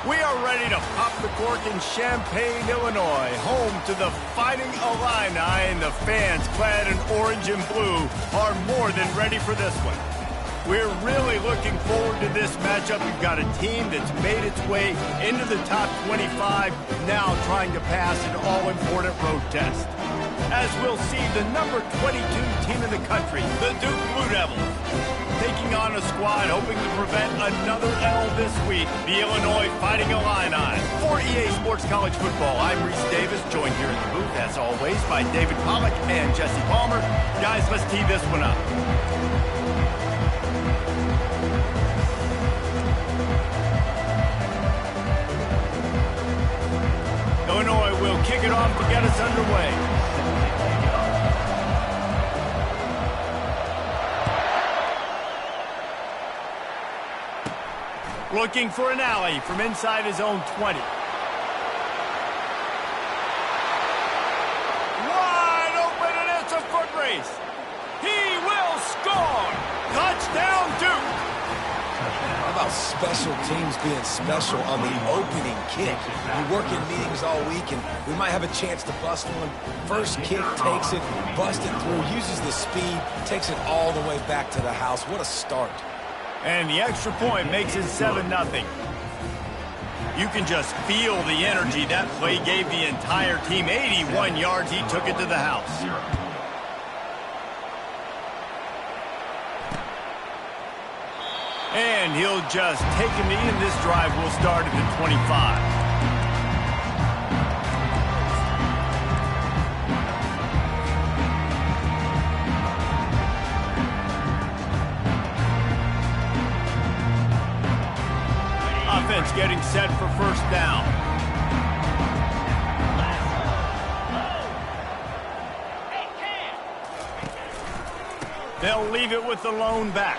We are ready to pop the cork in Champaign, Illinois, home to the Fighting Illini, and the fans clad in orange and blue are more than ready for this one. We're really looking forward to this matchup. You've got a team that's made its way into the top 25, now trying to pass an all-important road test. As we'll see, the number 22 team in the country, the Duke Blue Devils, taking on a squad hoping to prevent another L this week, the Illinois Fighting Illini. For EA Sports College Football, I'm Reese Davis, joined here in the booth, as always, by David Pollack and Jesse Palmer. Guys, let's tee this one up. Illinois will kick it off to get us underway. Looking for an alley from inside his own 20. Wide open, and it's a foot race. He will score. Touchdown, Duke. How about special teams being special on the opening kick? You work in meetings all week, and we might have a chance to bust one. First kick, takes it, busts it through, uses the speed, takes it all the way back to the house. What a start. And the extra point makes it 7-0. You can just feel the energy that play gave the entire team. 81 yards, he took it to the house. And he'll just take a knee, and this drive will start at the 25. Offense getting set for first down. They'll leave it with the lone back.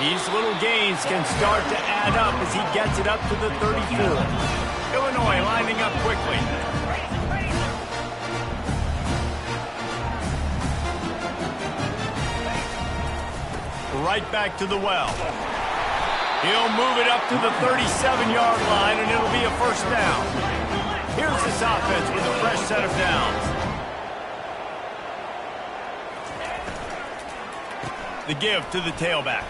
These little gains can start to add up as he gets it up to the 34. Illinois lining up quickly. Right back to the well. He'll move it up to the 37-yard line, and it'll be a first down. Here's this offense with a fresh set of downs. The give to the tailback.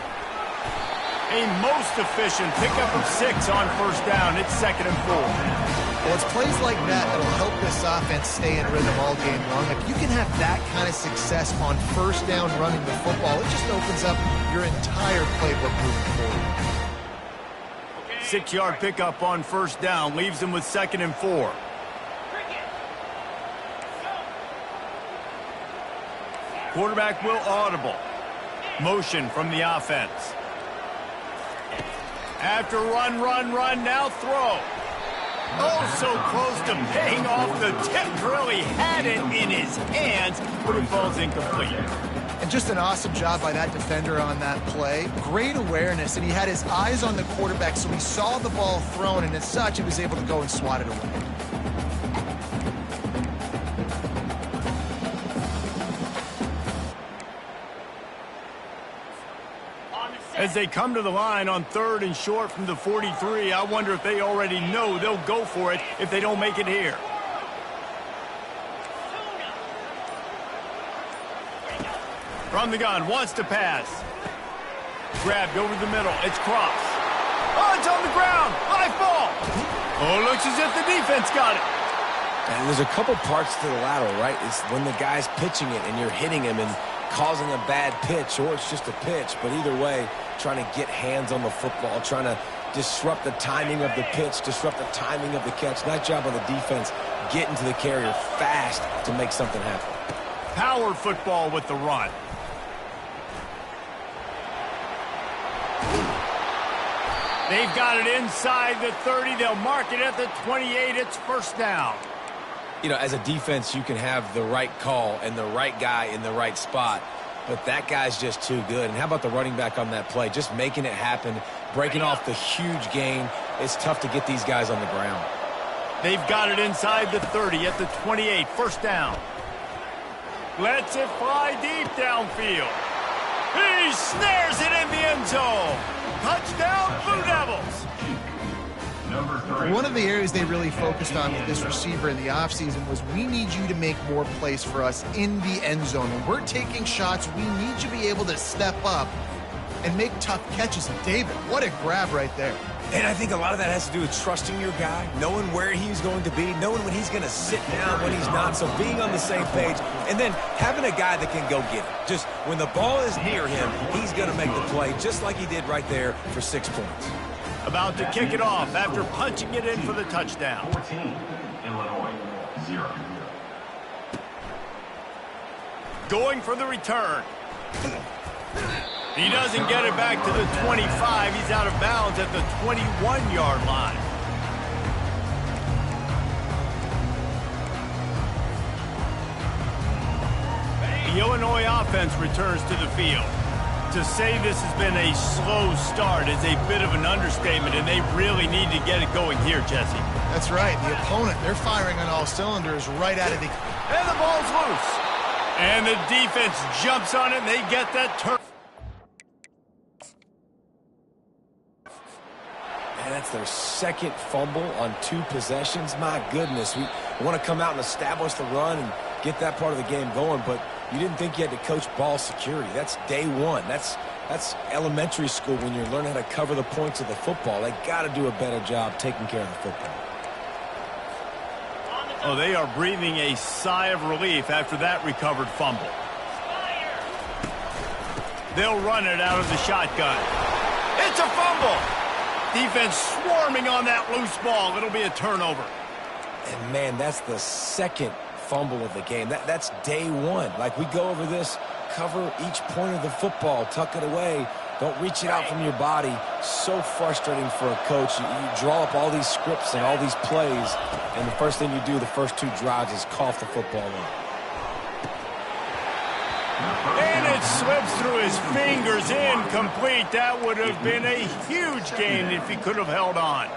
A most efficient pickup of 6 on first down. It's 2nd and 4. Well, it's plays like that that'll help this offense stay in rhythm all game long. If you can have that kind of success on first down running the football, it just opens up your entire playbook moving forward. 6-yard pickup on first down leaves him with 2nd and 4. Quarterback will audible. Motion from the offense. After run, now throw. Oh, so close to paying off the tip drill. He had it in his hands, but it falls incomplete. And just an awesome job by that defender on that play. Great awareness, and he had his eyes on the quarterback, so he saw the ball thrown, and as such, he was able to go and swat it away. As they come to the line on 3rd and short from the 43, I wonder if they already know they'll go for it if they don't make it here. From the gun, wants to pass. Grabbed over the middle. It's Cross. Oh, it's on the ground. High ball. Oh, looks as if the defense got it. And there's a couple parts to the lateral, right? It's when the guy's pitching it and you're hitting him and causing a bad pitch, or it's just a pitch. But either way, trying to get hands on the football, trying to disrupt the timing of the pitch, disrupt the timing of the catch. Nice job on the defense getting to the carrier fast to make something happen. Power football with the run. They've got it inside the 30. They'll mark it at the 28. It's first down. You know, as a defense, you can have the right call and the right guy in the right spot, but that guy's just too good. And how about the running back on that play? Just making it happen, breaking off the huge gain. It's tough to get these guys on the ground. They've got it inside the 30 at the 28. First down. Lets it fly deep downfield. He snares it in the end zone. Touchdown, Blue Devils. One of the areas they really focused on with this receiver in the offseason was, we need you to make more plays for us in the end zone. When we're taking shots, we need you to be able to step up and make tough catches. And David, what a grab right there. And I think a lot of that has to do with trusting your guy, knowing where he's going to be, knowing when he's going to sit down, when he's not, so being on the same page, and then having a guy that can go get it. Just when the ball is near him, he's going to make the play, just like he did right there for 6 points. About to kick it off after punching it in for the touchdown. 14, Illinois, 0. Going for the return. He doesn't get it back to the 25. He's out of bounds at the 21-yard line. The Illinois offense returns to the field. To say this has been a slow start is a bit of an understatement, and they really need to get it going here, Jesse. That's right. The opponent, they're firing on all cylinders right out of the... And the ball's loose. And the defense jumps on it, and they get that turn. And that's their second fumble on 2 possessions. My goodness, we want to come out and establish the run and get that part of the game going, but you didn't think you had to coach ball security. That's day one. That's elementary school when you're learning how to cover the points of the football. They got to do a better job taking care of the football. Oh, they are breathing a sigh of relief after that recovered fumble. They'll run it out of the shotgun. It's a fumble. Defense swarming on that loose ball. It'll be a turnover. And, man, that's the second fumble of the game. That's day one. Like, we go over this, cover each point of the football, tuck it away. Don't reach it out from your body. So frustrating for a coach. You draw up all these scripts and all these plays, and the first thing you do the first 2 drives is cough the football up. And it slips through his fingers, incomplete. That would have been a huge gain if he could have held on.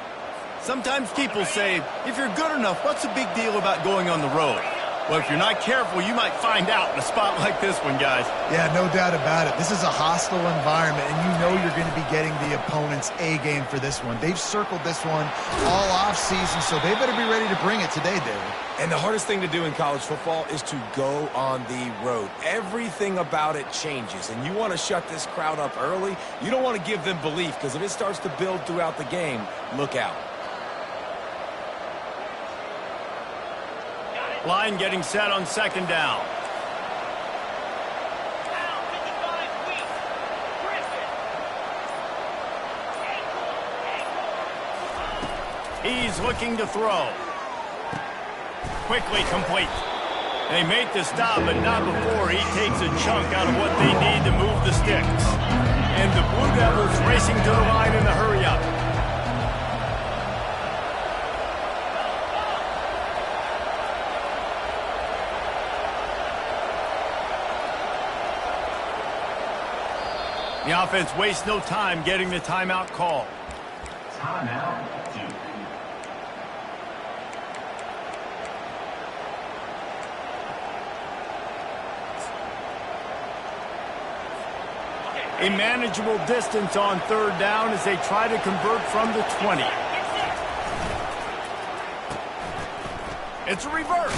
Sometimes people say, if you're good enough, what's the big deal about going on the road? Well, if you're not careful, you might find out in a spot like this one, guys. Yeah, no doubt about it. This is a hostile environment, and you know you're going to be getting the opponent's A game for this one. They've circled this one all offseason, so they better be ready to bring it today, David. And the hardest thing to do in college football is to go on the road. Everything about it changes, and you want to shut this crowd up early. You don't want to give them belief, because if it starts to build throughout the game, look out. Line getting set on second down. He's looking to throw. Quickly complete. They make the stop, but not before he takes a chunk out of what they need to move the sticks. And the Blue Devils racing to the line in the hurry-up. The offense wastes no time getting the timeout call. Timeout, Duke. A manageable distance on third down as they try to convert from the 20. It's a reverse.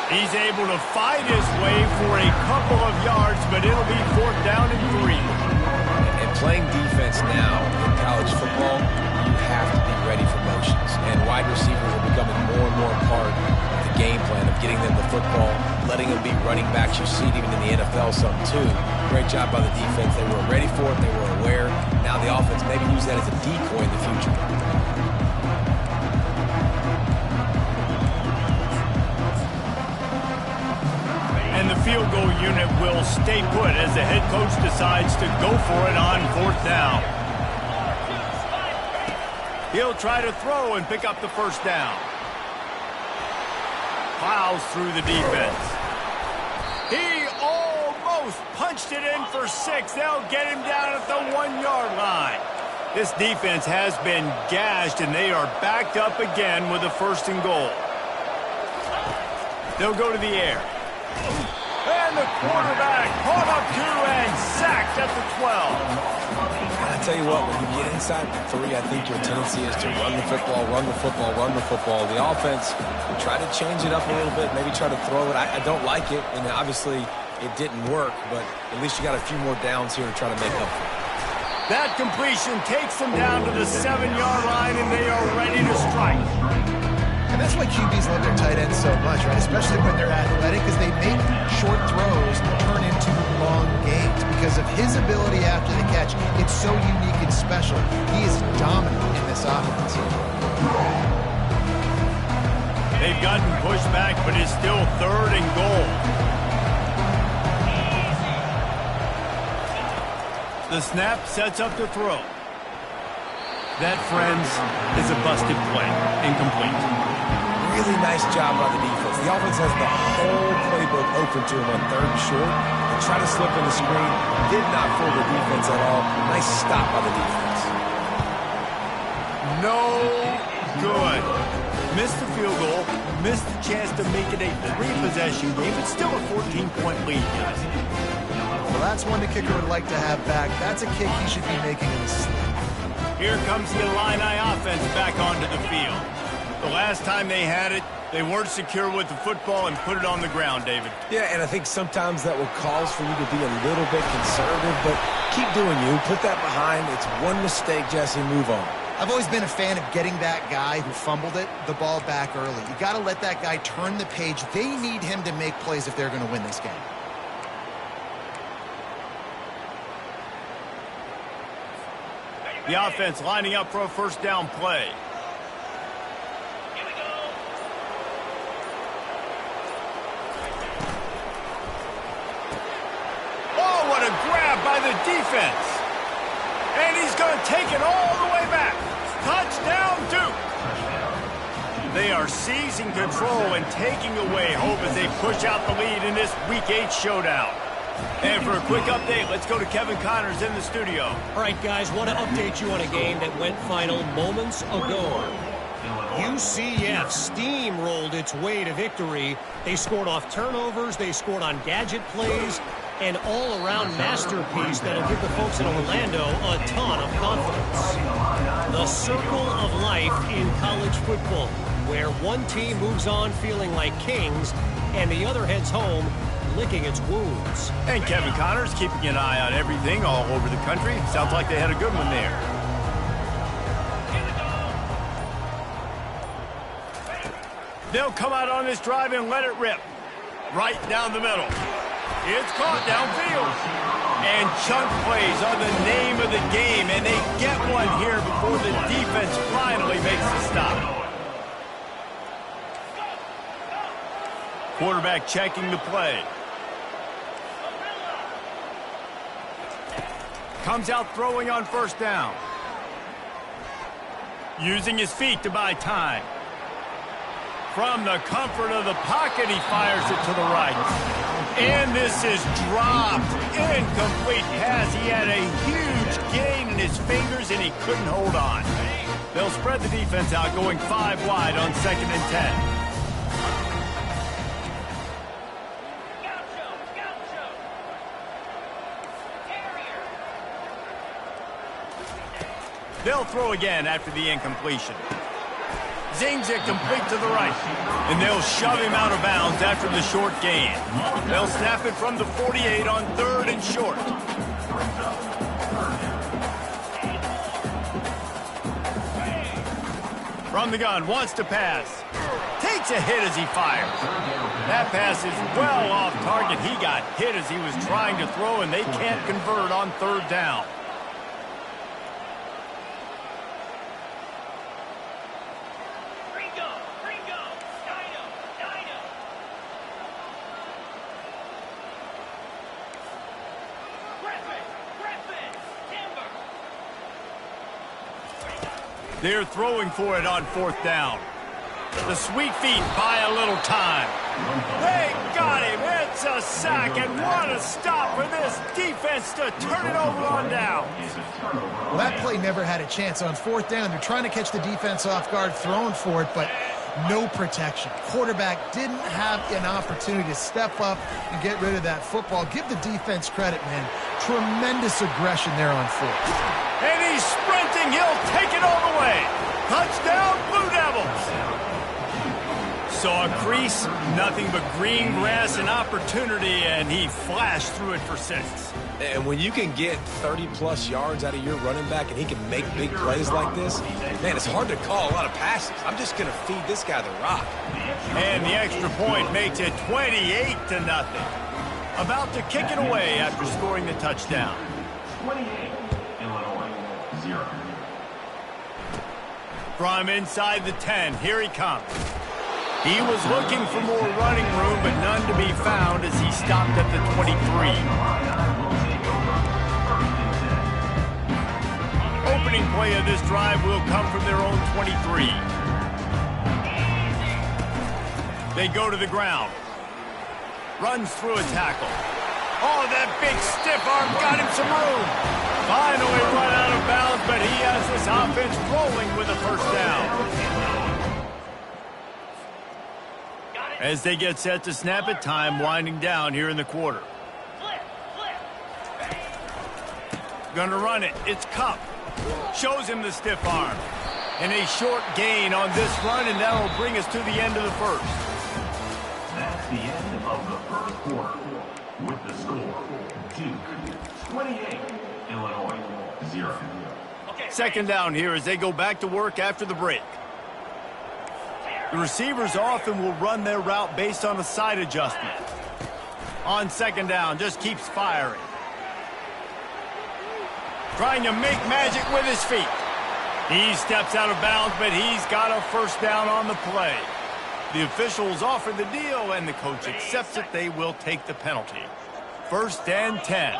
He's able to fight his way for a couple of yards, but it'll be 4th down and 3. And playing defense now in college football, you have to be ready for motions. And wide receivers are becoming more and more part of the game plan of getting them the football, letting them be running backs. You see it even in the NFL some too. Great job by the defense. They were ready for it. They were aware. Now the offense maybe use that as a decoy in the future. And the field goal unit will stay put as the head coach decides to go for it on 4th down. He'll try to throw and pick up the 1st down. Plows through the defense. He almost punched it in for 6. They'll get him down at the 1-yard line. This defense has been gashed, and they are backed up again with a 1st and goal. They'll go to the air. And the quarterback caught up to and sacked at the 12. I tell you what, when you get inside the 3, I think your tendency is to run the football, run the football, run the football. The offense will try to change it up a little bit, maybe try to throw it. I don't like it, and obviously it didn't work, but at least you got a few more downs here to try to make up for it. That completion takes them down to the 7-yard line, and they are ready to strike. And that's why QBs love their tight ends so much, right? Especially when they're athletic, because they make short throws turn into long games. Because of his ability after the catch, it's so unique and special. He is dominant in this offense. They've gotten pushed back, but it's still 3rd and goal. The snap sets up the throw. That, friends, is a busted play. Incomplete. Really nice job by the defense. The offense has the whole playbook open to him on 3rd and short. They try to slip in the screen. Did not fool the defense at all. Nice stop by the defense. No good. Missed the field goal. Missed the chance to make it a 3-possession game. It's still a 14-point lead, guys. Well, that's one the kicker would like to have back. That's a kick he should be making in his sleep. Here comes the Illini offense back onto the field. The last time they had it, they weren't secure with the football and put it on the ground, David. Yeah, and I think sometimes that will cause for you to be a little bit conservative, but keep doing you. Put that behind. It's one mistake, Jesse. Move on. I've always been a fan of getting that guy who fumbled it, the ball back early. You got to let that guy turn the page. They need him to make plays if they're going to win this game. The offense lining up for a 1st down play. Oh, what a grab by the defense. And he's going to take it all the way back. Touchdown, Duke. They are seizing control and taking away hope as they push out the lead in this Week 8 showdown. And for a quick update, let's go to Kevin Connors in the studio. All right, guys, want to update you on a game that went final moments ago. UCF steamrolled its way to victory. They scored off turnovers, they scored on gadget plays, an all-around masterpiece that'll give the folks in Orlando a ton of confidence. The circle of life in college football, where one team moves on feeling like kings and the other heads home licking its wounds. And Kevin Connors keeping an eye on everything all over the country. Sounds like they had a good one there. They'll come out on this drive and let it rip. Right down the middle. It's caught downfield. And chunk plays are the name of the game, and they get one here before the defense finally makes the stop. Quarterback checking the play. Comes out throwing on 1st down. Using his feet to buy time. From the comfort of the pocket, he fires it to the right. And this is dropped. Incomplete pass. He had a huge gain in his fingers, and he couldn't hold on. They'll spread the defense out, going 5 wide on 2nd and 10. They'll throw again after the incompletion. Zings it complete to the right. And they'll shove him out of bounds after the short gain. They'll snap it from the 48 on 3rd and short. From the gun, wants to pass. Takes a hit as he fires. That pass is well off target. He got hit as he was trying to throw, and they can't convert on 3rd down. They're throwing for it on 4th down. The sweet feet buy a little time. They got him. It's a sack, and what a stop for this defense to turn it over on down. Well, that play never had a chance. On 4th down, they're trying to catch the defense off guard, throwing for it, but no protection. Quarterback didn't have an opportunity to step up and get rid of that football. Give the defense credit, man. Tremendous aggression there on 4th. And He's sprinting. He'll take it all the way. Touchdown, Blue Devils. Saw a crease, nothing but green grass and opportunity, and he flashed through it for 6. And when you can get 30-plus yards out of your running back and he can make big plays like this, man, it's hard to call a lot of passes. I'm just going to feed this guy the rock. And the extra point makes it 28-0. About to kick it away after scoring the touchdown. 28, Illinois, 0. From inside the 10, here he comes. He was looking for more running room, but none to be found as he stopped at the 23. Opening play of this drive will come from their own 23. They go to the ground. Runs through a tackle. Oh, that big stiff arm got him some room. Finally run out of bounds, but he has this offense rolling with a first down. As they get set to snap it, time winding down here in the quarter. Gonna run it. It's Cup. Shows him the stiff arm. And a short gain on this run, and that'll bring us to the end of the first. That's the end of the first quarter. With the score, Duke 28, Illinois 0. Second down here as they go back to work after the break. The receivers often will run their route based on a side adjustment. On second down, just keeps firing. Trying to make magic with his feet. He steps out of bounds, but he's got a first down on the play. The officials offer the deal, and the coach accepts it. They will take the penalty. 1st and 10.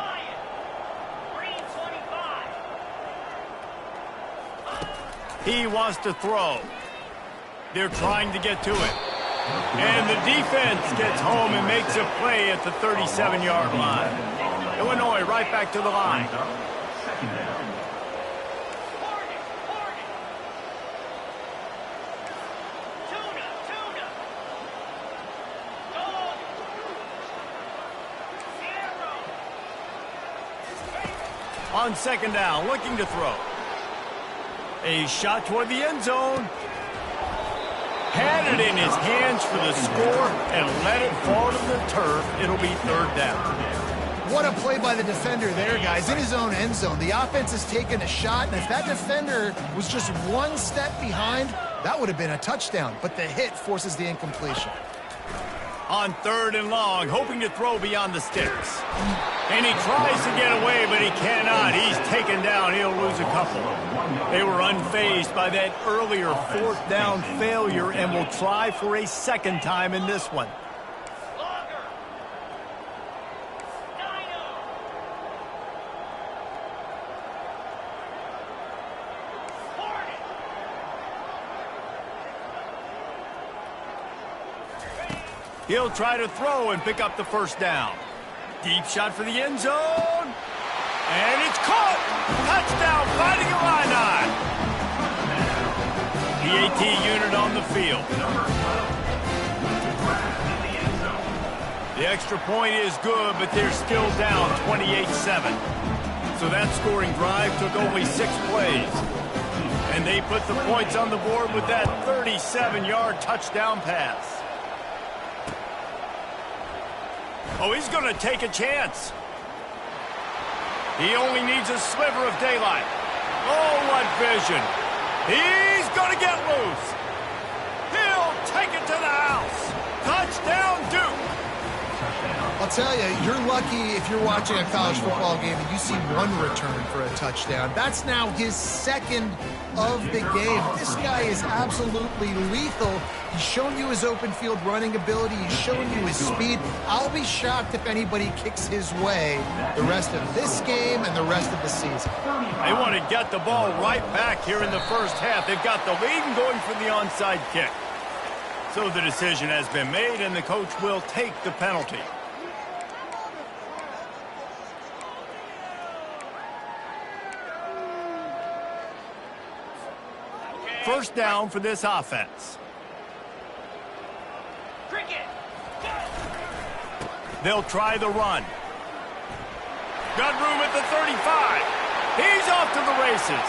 He wants to throw. They're trying to get to it. And the defense gets home and makes a play at the 37-yard line. Illinois right back to the line. Second down. On second down, looking to throw. A shot toward the end zone. Had it in his hands for the score and let it fall to the turf. It'll be 3rd down. What a play by the defender there, guys, in his own end zone. The offense has taken a shot, and if that defender was just one step behind, that would have been a touchdown. But the hit forces the incompletion. On 3rd and long, hoping to throw beyond the sticks. And he tries to get away, but he cannot. He's taken down. He'll lose a couple. They were unfazed by that earlier 4th down failure and will try for a second time in this one. He'll try to throw and pick up the first down. Deep shot for the end zone. And it's caught. Touchdown, Fighting Illini. The AT unit on the field. The extra point is good, but they're still down 28-7. So that scoring drive took only 6 plays. And they put the points on the board with that 37-yard touchdown pass. Oh, he's going to take a chance. He only needs a sliver of daylight. Oh, what vision. He's going to get loose. He'll take it to the house. Touchdown, Duke. I'll tell you, you're lucky if you're watching a college football game and you see one return for a touchdown. That's now his 2nd of the game. This guy is absolutely lethal. He's shown you his open field running ability. He's shown you his speed. I'll be shocked if anybody kicks his way the rest of this game and the rest of the season. They want to get the ball right back here in the first half. They've got the lead and going for the onside kick. So the decision has been made, and the coach will take the penalty. First down for this offense. They'll try the run. Got room at the 35. He's off to the races.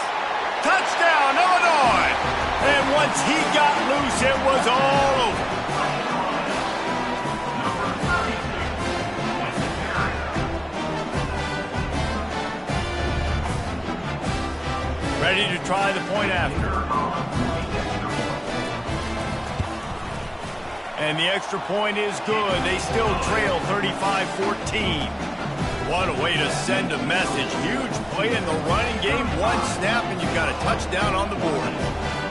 Touchdown, Illinois! And once he got loose, it was all over. Ready to try the point after. And the extra point is good. They still trail 35-14. What a way to send a message. Huge play in the running game. One snap and you've got a touchdown on the board.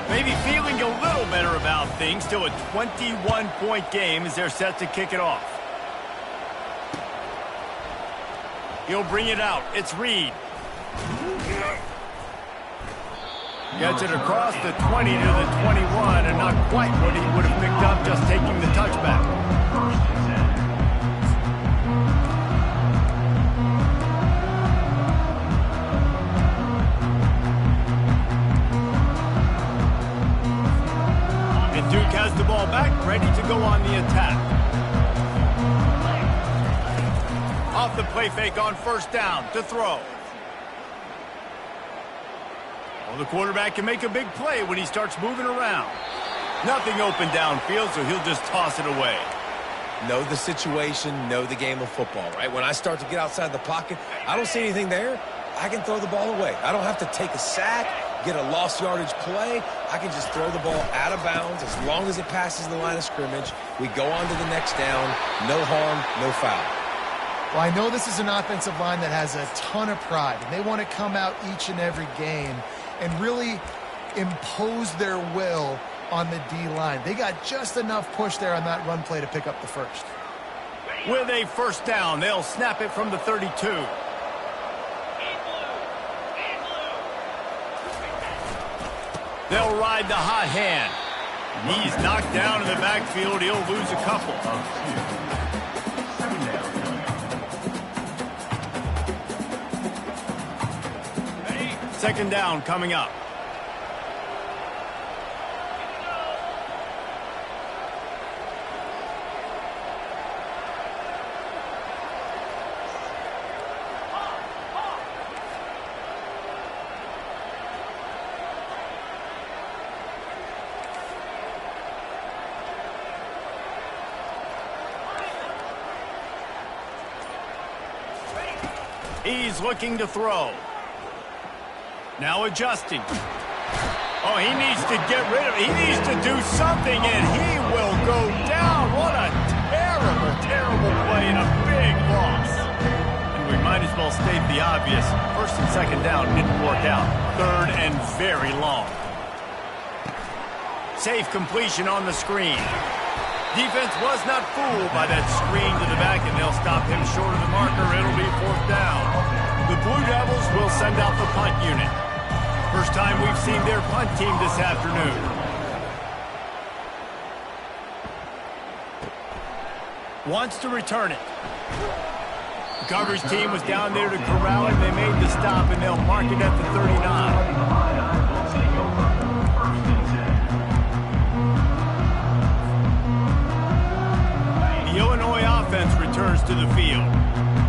Maybe feeling a little better about things. Still a 21-point game as they're set to kick it off. He'll bring it out. It's Reed. Gets it across the 20 to the 21, and not quite what he would have picked up just taking the touchback. And Duke has the ball back, ready to go on the attack. Off the play fake on first down to throw. Well, the quarterback can make a big play when he starts moving around. Nothing open downfield, so he'll just toss it away. Know the situation, know the game of football, right? When I start to get outside the pocket, I don't see anything there, I can throw the ball away. I don't have to take a sack, get a lost yardage play. I can just throw the ball out of bounds as long as it passes the line of scrimmage. We go on to the next down. No harm, no foul. Well, I know this is an offensive line that has a ton of pride, and they want to come out each and every game and really impose their will on the D-line. They got just enough push there on that run play to pick up the first. With a first down, they'll snap it from the 32. They'll ride the hot hand. He's knocked down in the backfield. He'll lose a couple. Second down coming up. He's looking to throw. Now adjusting. Oh, he needs to get rid of it. He needs to do something, and he will go down. What a terrible, terrible play and a big loss. And we might as well state the obvious. First and second down didn't work out. Third and very long. Safe completion on the screen. Defense was not fooled by that screen to the back, and they'll stop him short of the marker. It'll be fourth down. The Blue Devils will send out the punt unit. First time we've seen their punt team this afternoon. Wants to return it. The coverage team was down there to corral him. They made the stop, and they'll mark it at the 39. The Illinois offense returns to the field.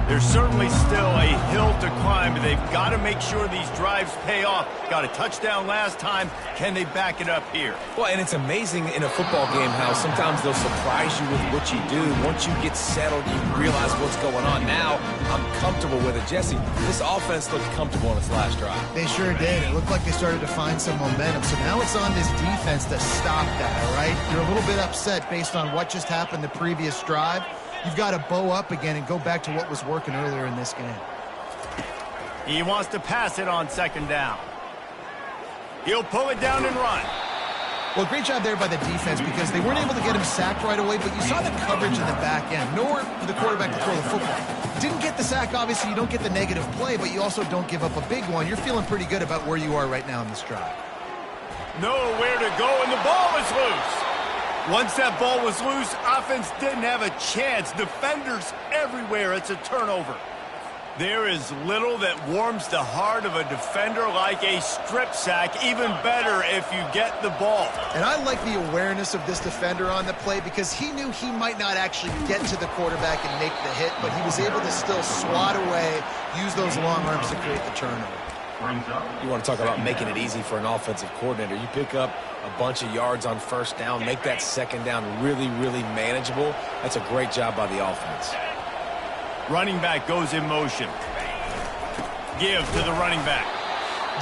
There's certainly still a hill to climb, but they've got to make sure these drives pay off. Got a touchdown last time. Can they back it up here? Well, and it's amazing in a football game how sometimes they'll surprise you with what you do. Once you get settled, you realize what's going on. Now, I'm comfortable with it. Jesse, this offense looked comfortable on its last drive. They sure did. It looked like they started to find some momentum. So now it's on this defense to stop that, all right? You're a little bit upset based on what just happened the previous drive. You've got to bow up again and go back to what was working earlier in this game. He wants to pass it on second down. He'll pull it down and run. Well, great job there by the defense because they weren't able to get him sacked right away, but you saw the coverage in the back end. Nowhere for the quarterback to throw the football. Didn't get the sack, obviously. You don't get the negative play, but you also don't give up a big one. You're feeling pretty good about where you are right now in this drive. Nowhere to go, and the ball is loose. Once that ball was loose, offense didn't have a chance. Defenders everywhere. It's a turnover. There is little that warms the heart of a defender like a strip sack. Even better if you get the ball. And I like the awareness of this defender on the play because he knew he might not actually get to the quarterback and make the hit, but he was able to still swat away, use those long arms to create the turnover. brings up. You want to talk about making it easy for an offensive coordinator. You pick up a bunch of yards on first down, make that second down really, really manageable. That's a great job by the offense. Running back goes in motion. Give to the running back.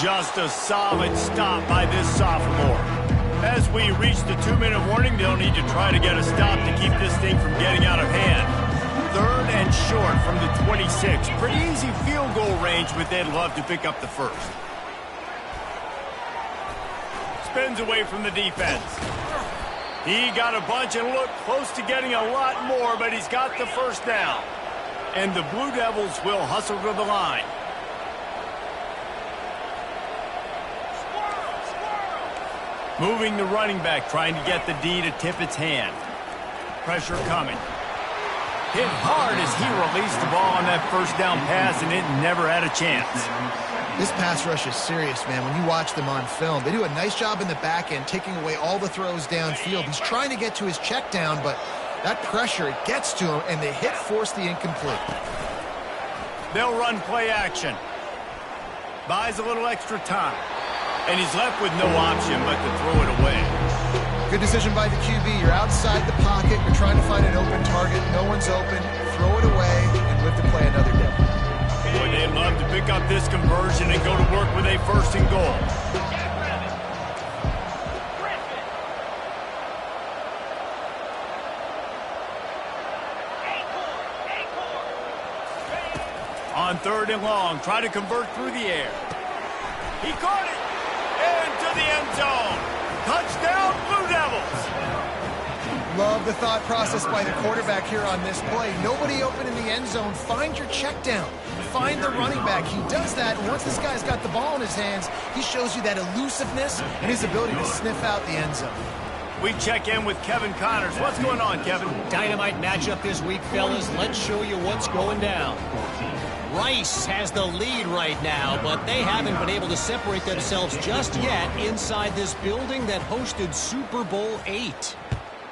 Just a solid stop by this sophomore. As we reach the 2-minute warning, they'll need to try to get a stop to keep this thing from getting out of hand. 3rd and short from the 26. Pretty easy field goal range, but they'd love to pick up the first. Spins away from the defense. He got a bunch and looked close to getting a lot more, but he's got the first down. And the Blue Devils will hustle to the line. Moving the running back, trying to get the D to tip its hand. Pressure coming. Hit hard as he released the ball on that first down pass, and it never had a chance. This pass rush is serious, man. When you watch them on film, they do a nice job in the back end, taking away all the throws downfield. He's trying to get to his check down, but that pressure, it gets to him, and the hit forced the incomplete. They'll run play action. Buys a little extra time. And he's left with no option but to throw it away. Good decision by the QB. You're outside the pocket. You're trying to find an open target. No one's open. Throw it away and live to play another day. Boy, they'd love to pick up this conversion and go to work with a 1st and goal. On 3rd and long, try to convert through the air. He caught it into the end zone. Touchdown, Blue Devils. Love the thought process by the quarterback here on this play. Nobody open in the end zone. Find your check down. Find the running back. He does that, and once this guy's got the ball in his hands, he shows you that elusiveness and his ability to sniff out the end zone. We check in with Kevin Connors. What's going on, Kevin? Dynamite matchup this week, fellas. Let's show you what's going down. Rice has the lead right now, but they haven't been able to separate themselves just yet inside this building that hosted Super Bowl VIII.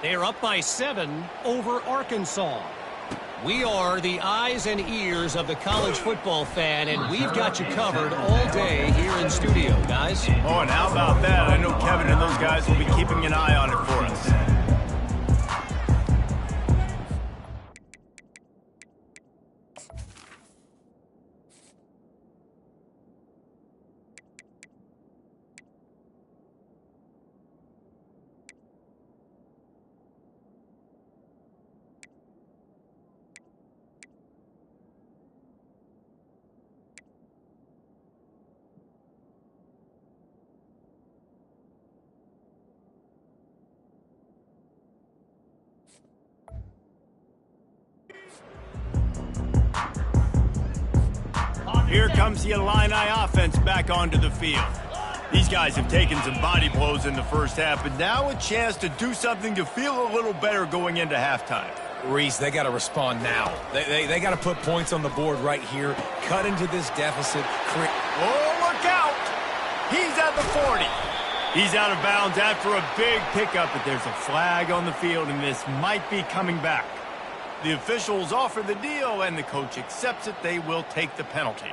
They're up by 7 over Arkansas. We are the eyes and ears of the college football fan, and we've got you covered all day here in studio, guys. Oh, and how about that? I know Kevin and those guys will be keeping an eye on it for us. Here comes the Illini offense back onto the field. These guys have taken some body blows in the first half, but now a chance to do something to feel a little better going into halftime. Reese, they got to respond now. They got to put points on the board right here, cut into this deficit. Oh, look out! He's at the 40. He's out of bounds after a big pickup, but there's a flag on the field, and this might be coming back. The officials offer the deal, and the coach accepts it. They will take the penalty.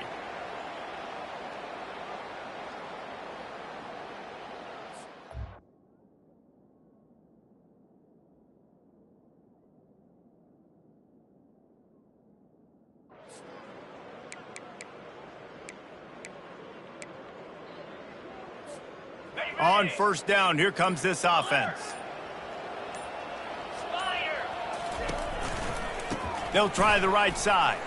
On first down, here comes this offense. They'll try the right side.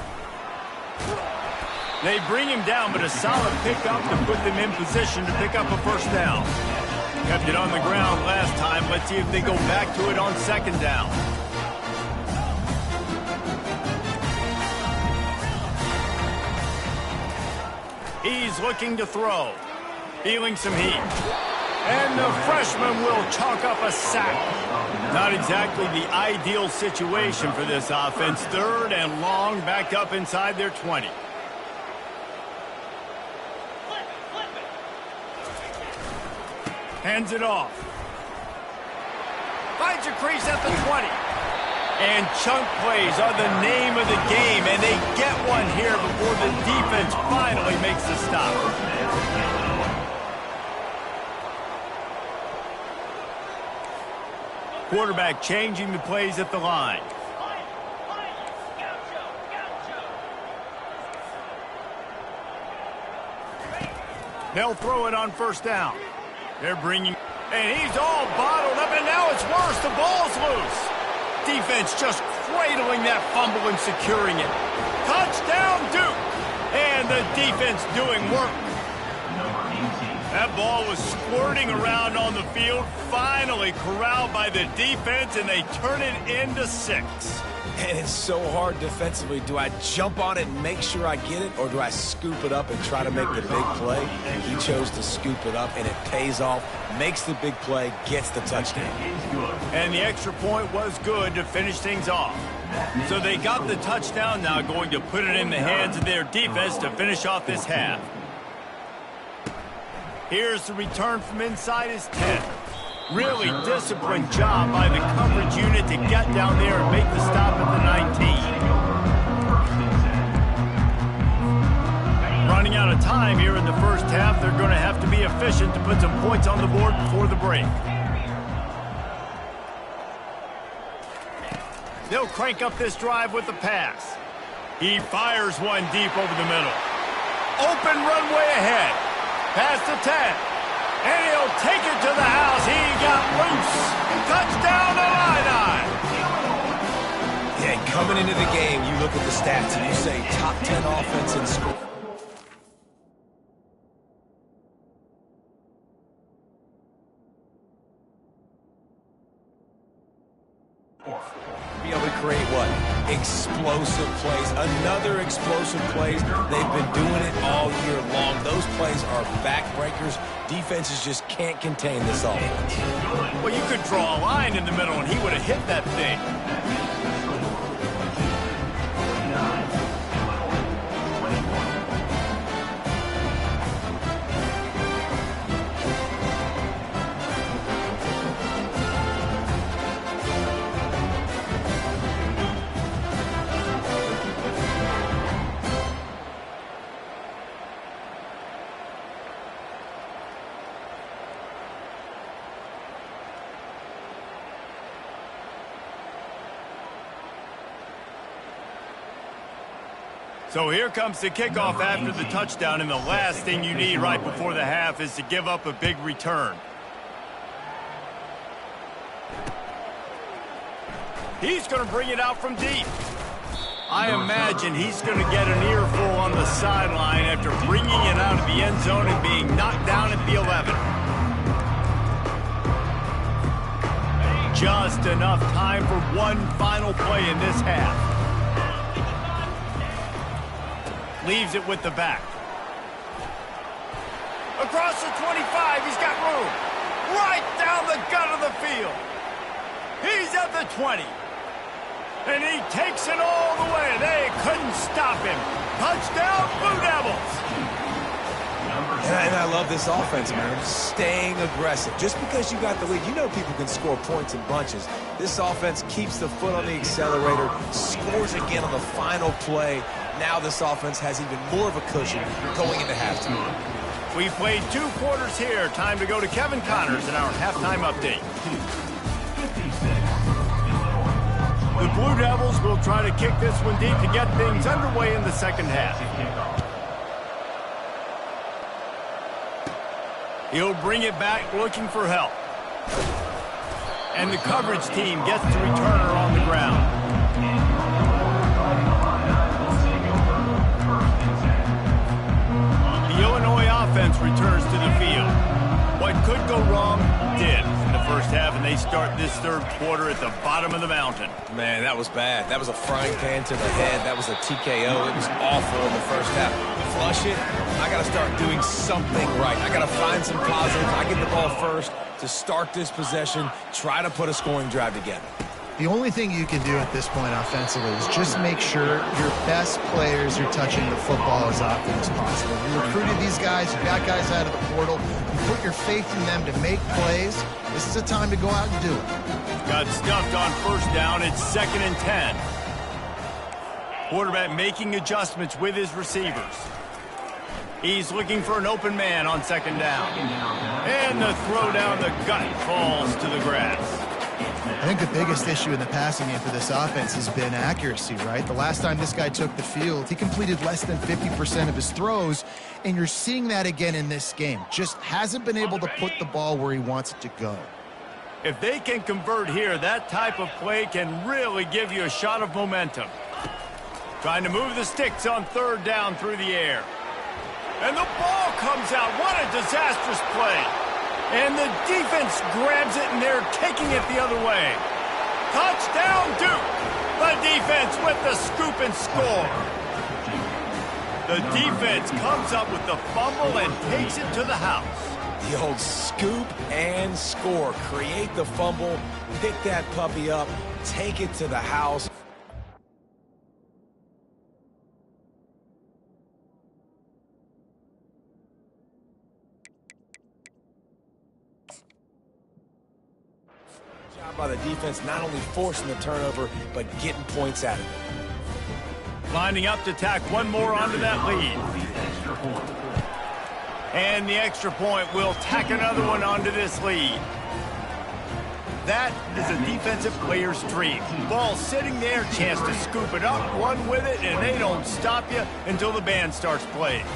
They bring him down, but a solid pickup to put them in position to pick up a first down. Kept it on the ground last time. Let's see if they go back to it on second down. He's looking to throw. Feeling some heat. And the freshman will chalk up a sack. Not exactly the ideal situation for this offense. 3rd and long, back up inside their 20. Hands it off. Finds a crease at the 20. And chunk plays are the name of the game, and they get one here before the defense finally makes the stop. Quarterback changing the plays at the line. They'll throw it on first down. They're bringing, and he's all bottled up, and now it's worse. The ball's loose. Defense just cradling that fumble and securing it. Touchdown, Duke. And the defense doing work. That ball was squirting around on the field, finally corralled by the defense, and they turn it into 6. And it's so hard defensively. Do I jump on it and make sure I get it, or do I scoop it up and try to make the big play? He chose to scoop it up, and it pays off, makes the big play, gets the touchdown. And the extra point was good to finish things off. So they got the touchdown, now going to put it in the hands of their defense to finish off this half. Here's the return from inside his 10. Really disciplined job by the coverage unit to get down there and make the stop at the 19. Running out of time here in the first half, they're going to have to be efficient to put some points on the board before the break. They'll crank up this drive with the pass. He fires one deep over the middle. Open runway ahead. Past the 10. And he'll take it to the house. He got loose. Touchdown, Illini. Yeah, coming into the game, you look at the stats and you say top 10 offense in score. Be able to create what? Explosive plays. Another explosive plays. They've been doing it all year long. Those plays are backbreakers. Defenses just can't contain this offense. Well, you could draw a line in the middle and he would have hit that thing. So here comes the kickoff after the touchdown, and the last thing you need right before the half is to give up a big return. He's going to bring it out from deep. I imagine he's going to get an earful on the sideline after bringing it out of the end zone and being knocked down at the 11. Just enough time for one final play in this half. Leaves it with the back. Across the 25, he's got room. Right down the gut of the field. He's at the 20. And he takes it all the way. They couldn't stop him. Touchdown, Blue Devils. And I love this offense, man. Staying aggressive. Just because you got the lead, you know people can score points in bunches. This offense keeps the foot on the accelerator, scores again on the final play. Now this offense has even more of a cushion going into halftime. We've played 2 quarters here. Time to go to Kevin Connors in our halftime update. The Blue Devils will try to kick this one deep to get things underway in the second half. He'll bring it back looking for help. And the coverage team gets the returner on the ground. The Illinois offense returns to the field. What could go wrong did in the first half, and they start this third quarter at the bottom of the mountain. Man, that was bad. That was a frying pan to the head. That was a TKO. It was awful in the first half. Flush it. I got to start doing something right. I got to find some positives. I get the ball first to start this possession, try to put a scoring drive together. The only thing you can do at this point offensively is just make sure your best players are touching the football as often as possible. You recruited these guys, you got guys out of the portal, you put your faith in them to make plays. This is a time to go out and do it. Got stuffed on first down. It's 2nd and 10. Quarterback making adjustments with his receivers. He's looking for an open man on 2nd down. And the throw down the gut falls to the grass. I think the biggest issue in the passing game for this offense has been accuracy, right? The last time this guy took the field, he completed less than 50% of his throws, and you're seeing that again in this game. Just hasn't been able to put the ball where he wants it to go. If they can convert here, that type of play can really give you a shot of momentum. Trying to move the sticks on 3rd down through the air. And the ball comes out. What a disastrous play. And the defense grabs it, and they're taking it the other way. Touchdown, Duke. The defense with the scoop and score. The defense comes up with the fumble and takes it to the house. The old scoop and score. Create the fumble, pick that puppy up, take it to the house. By the defense, not only forcing the turnover, but getting points out of it. Lining up to tack one more onto that lead. And the extra point will tack another one onto this lead. That is a defensive player's dream. Ball sitting there, chance to scoop it up, run with it, and they don't stop you until the band starts playing.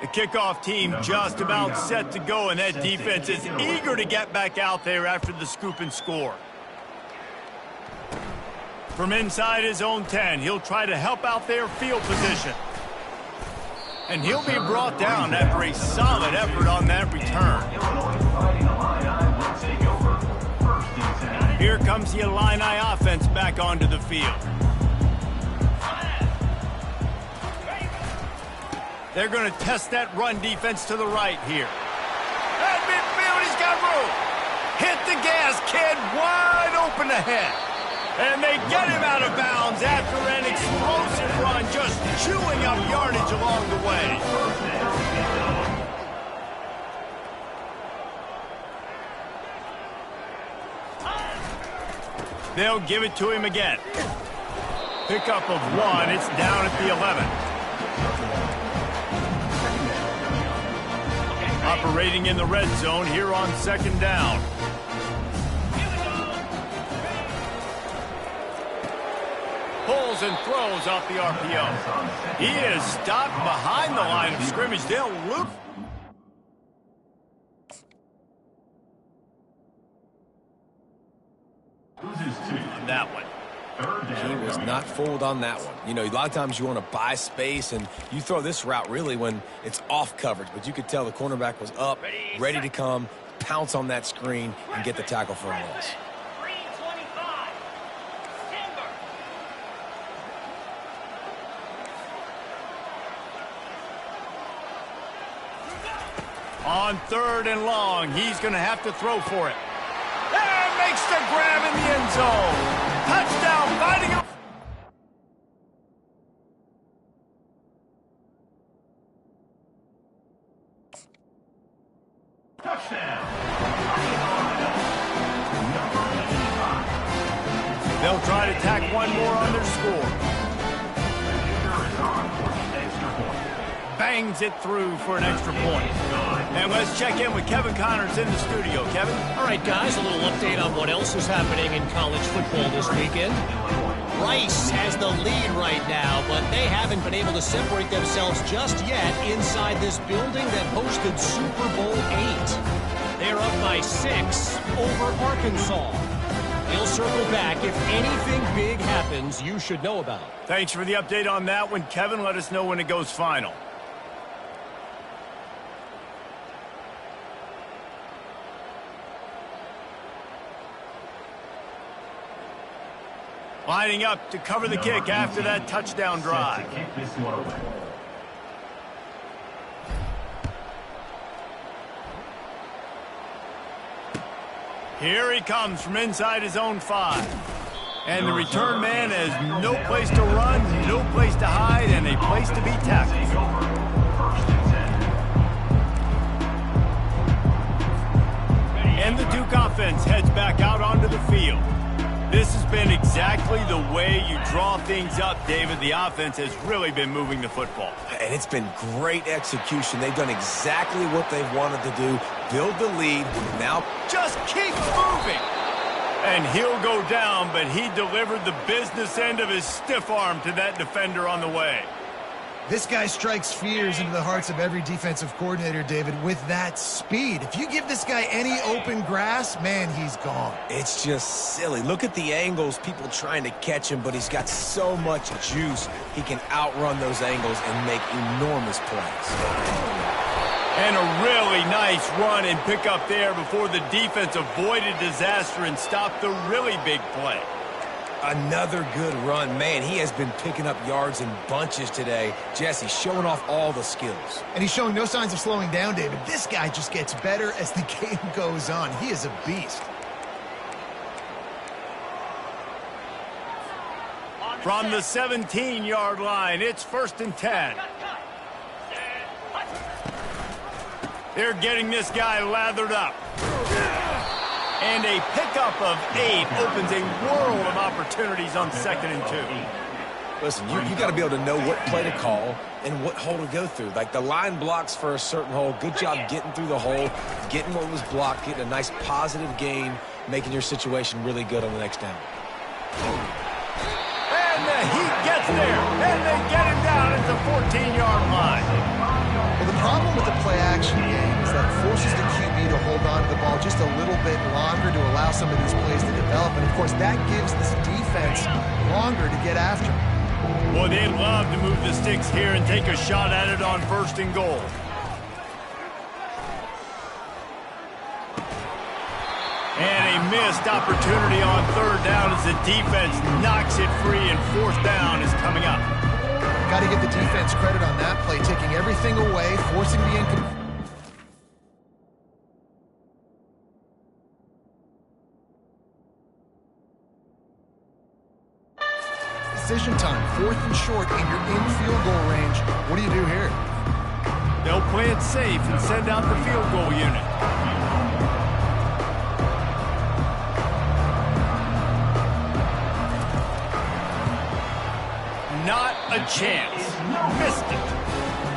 The kickoff team just about set to go, and that defense is eager to get back out there after the scoop and score. From inside his own 10, he'll try to help out their field position. And he'll be brought down after a solid effort on that return. Here comes the Illini offense back onto the field. They're going to test that run defense to the right here. At midfield, he's got room. Hit the gas, kid, wide open ahead. And they get him out of bounds after an explosive run, just chewing up yardage along the way. They'll give it to him again. Pickup of 1, it's down at the 11. Operating in the red zone here on 2nd down. Pulls and throws off the RPO. He is stopped behind the line of scrimmage. They'll loop. That one. He was not fooled on that one. You know, a lot of times you want to buy space, and you throw this route really when it's off coverage. But you could tell the cornerback was up, ready to come, pounce on that screen, and get the tackle for a loss. On 3rd and long, he's going to have to throw for it. And makes the grab in the end zone. Touchdown, fighting up. Touchdown. They'll try to tack one more on their score. Bangs it through for an extra point. And let's check in with Kevin Connors in the studio. Kevin? All right, guys, a little update on what else is happening in college football this weekend. Rice has the lead right now, but they haven't been able to separate themselves just yet inside this building that hosted Super Bowl VIII. They're up by 6 over Arkansas. They'll circle back if anything big happens you should know about. Thanks for the update on that one, Kevin. Let us know when it goes final. Lining up to cover the kick after that touchdown drive. Here he comes from inside his own 5. And the return man has no place to run, no place to hide, and a place to be tackled. And the Duke offense heads back out onto the field. This has been exactly the way you draw things up, David. The offense has really been moving the football. And it's been great execution. They've done exactly what they've wanted to do. Build the lead. Now just keep moving. And he'll go down, but he delivered the business end of his stiff arm to that defender on the way. This guy strikes fears into the hearts of every defensive coordinator, David, with that speed. If you give this guy any open grass, man, he's gone. It's just silly. Look at the angles, people trying to catch him, but he's got so much juice. He can outrun those angles and make enormous plays. And a really nice run and pick up there before the defense avoided disaster and stopped the really big play. Another good run. Man, he has been picking up yards in bunches today. Jesse showing off all the skills. And he's showing no signs of slowing down, David. This guy just gets better as the game goes on. He is a beast. From the 17-yard line, it's 1st and 10. They're getting this guy lathered up. And a pickup of 8 opens a world of opportunities on 2nd and 2. Listen, you got to be able to know what play to call and what hole to go through. Like the line blocks for a certain hole. Good job getting through the hole, getting what was blocked, getting a nice positive gain, making your situation really good on the next down. And the Heat gets there, and they get him down at the 14-yard line. Well, the problem with the play-action game is that it forces the QB to hold on to the ball just a little bit longer to allow some of these plays to develop. And, of course, that gives this defense longer to get after. Boy, they love to move the sticks here and take a shot at it on 1st and goal. And a missed opportunity on 3rd down as the defense knocks it free, and 4th down is coming up. Got to give the defense credit on that play, taking everything away, forcing the incomplete. Decision time, 4th and short, and you're in field goal range. What do you do here? They'll play it safe and send out the field goal unit. Not a chance. Missed it.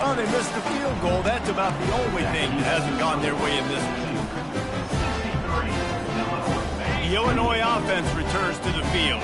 Oh, they missed the field goal. That's about the only thing that hasn't gone their way in this one. The Illinois offense returns to the field.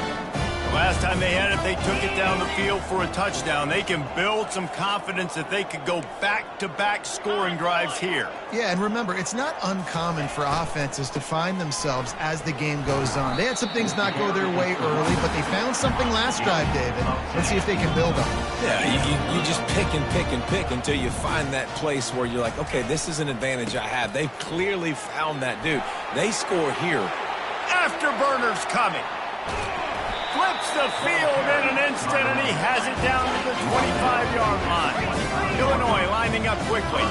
Last time they had it, they took it down the field for a touchdown. They can build some confidence that they could go back-to-back scoring drives here. Yeah, and remember, it's not uncommon for offenses to find themselves as the game goes on. They had some things not go their way early, but they found something last drive, David. Let's see if they can build on it. Yeah, you just pick and pick and pick until you find that place where you're like, okay, this is an advantage I have. They've clearly found that, dude. They score here. Afterburners coming. Flips the field in an instant, and he has it down to the 25-yard line. Illinois lining up quickly.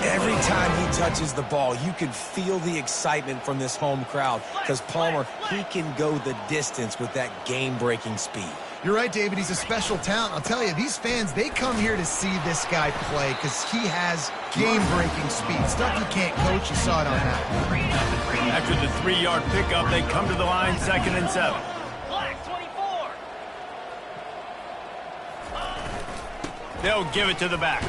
Every time he touches the ball, you can feel the excitement from this home crowd because Palmer, he can go the distance with that game-breaking speed. You're right, David. He's a special talent. I'll tell you, these fans, they come here to see this guy play because he has game-breaking speed. Stuff you can't coach. You saw it on that. After the 3-yard pickup, they come to the line, 2nd and 7. They'll give it to the back.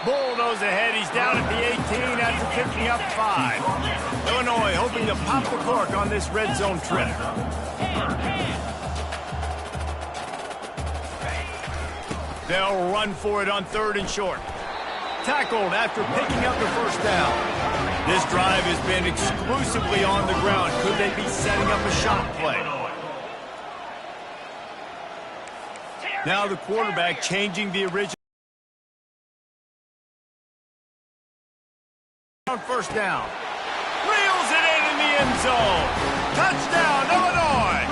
Bulldoze ahead. He's down at the 18 after picking up 5. Illinois hoping to pop the cork on this red zone trip. They'll run for it on 3rd and short. Tackled after picking up the 1st down. This drive has been exclusively on the ground. Could they be setting up a shot play? Now the quarterback changing the original. On 1st down. Reels it in the end zone. Touchdown, Illinois.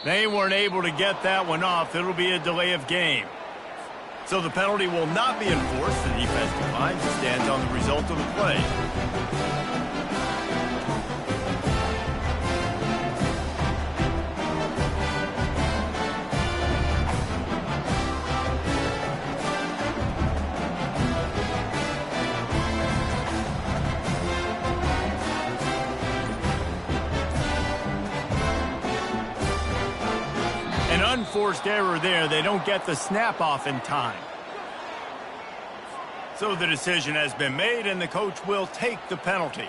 They weren't able to get that one off. It'll be a delay of game. So the penalty will not be enforced. The defense declines and stands on the result of the play. Unforced error there. They don't get the snap off in time. So the decision has been made, and the coach will take the penalty.